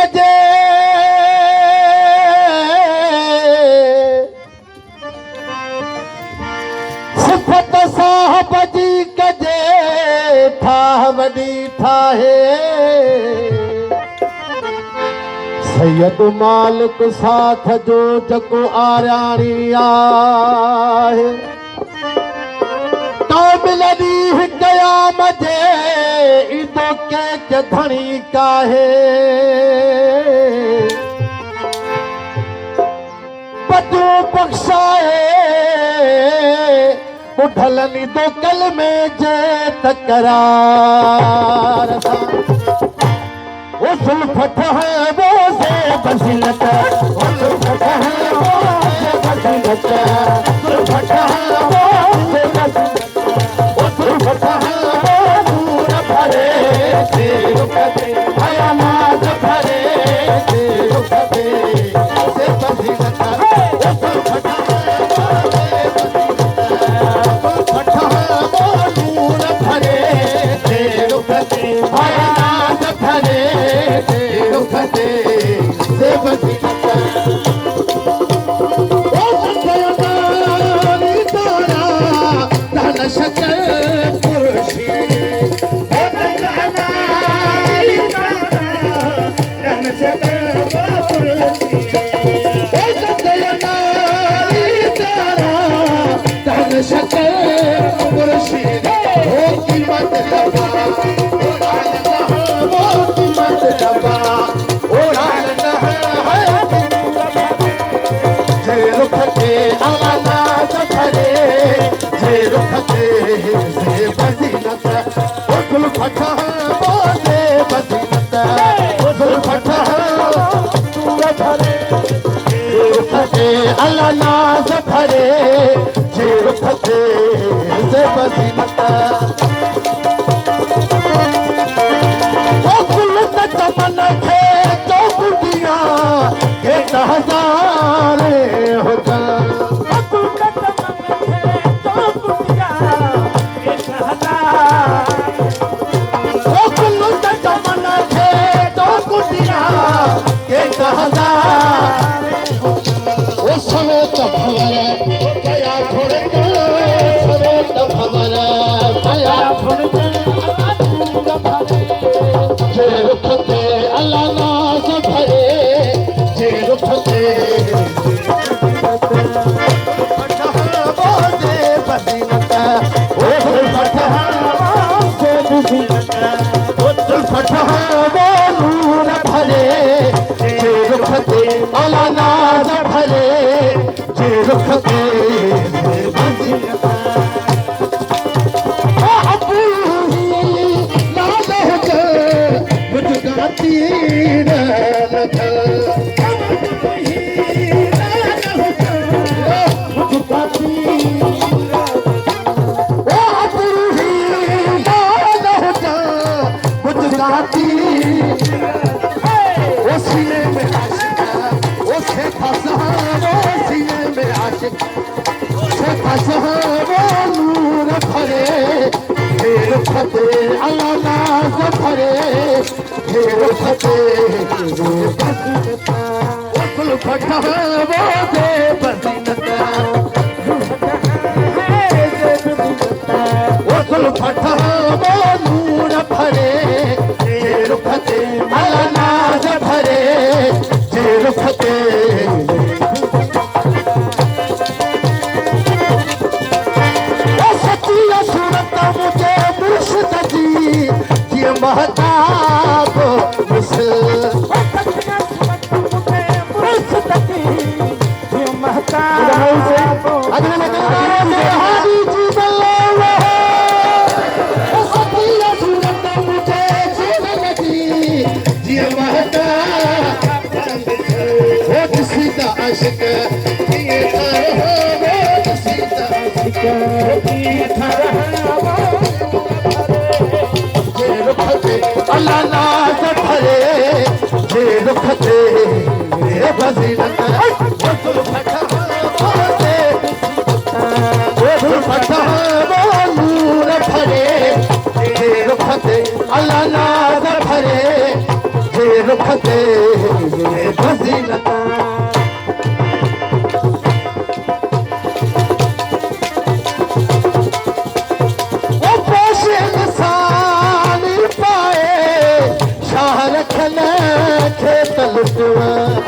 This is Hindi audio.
कजे सिफत साहब जी कजे ठाह वॾी ठाहे सैयद मालिक साथ जो जको आरियाणी आहे कामिलनी कयाम जे ईंदो कंहिंखे धणी काहे बदू बख़्शाए ॿुधलनि दो कलमे जे तकरार सां वो जुल्फ़ ठहबो से बज़ीनत वो जुल्फ़ ठहबो से बज़ीनत जुल्फ़ ठहबो से बज़ीनत वो जुल्फ़ ठहबो नूर भरे से रुख दे हयात भरे से रुख दे से बज़ीनत वो जुल्फ़ ठहबो से बज़ीनत जुल्फ़ ठहबो नूर भरे से रुख दे हयात भरे रुख दे से बज़ीनत ओ सखयानी तारा धन शकर पुरुषी ओ सखयानी तारा धन शकर पुरुषी ओ सखयानी तारा धन शकर पुरुषी ओ कीमत लगा अल्लाह नाज़ भरे जे रुख ते से बज़ीनत ओ कुल तमन खे तो बुदिया के हज़ारे हुजन ओ कुल तमन खे तो बुदिया के हज़ार ओ कुल तमन खे तो बुदिया के हज़ार समेत भवर कया थोड़े समेत भवर कया थोड़े जे रुख ते अल्लाह नाज़ भरे जे रुख ते बज़ीनत ओ नूर भरे जे रुख ते अल्लाह नाज़ भरे रुख ते बज़ीनत ओ अबू लाल के मुझगाती न लखल मुझगाती ओ अबू लाल के मुझगाती ओ सीने में आशिक ओ से फसा नूर भरे हे रुख ते अल्लाह नाज़ भरे हे रुख ते जुल्फ़ ठहबो से बज़ीनत वो जुल्फ़ ठहबो नूर भरे हे रुख ते अल्लाह नाज़ भरे हे रुख ते महताब अल्लाह नाज़ भरे जे रुख ते बज़ीनत नूर भरे जे रुख ते अल्लाह नाज़ भरे जे रुख ते फजीलता वो पोशे निशान पाए शाह रखन खे तलुआ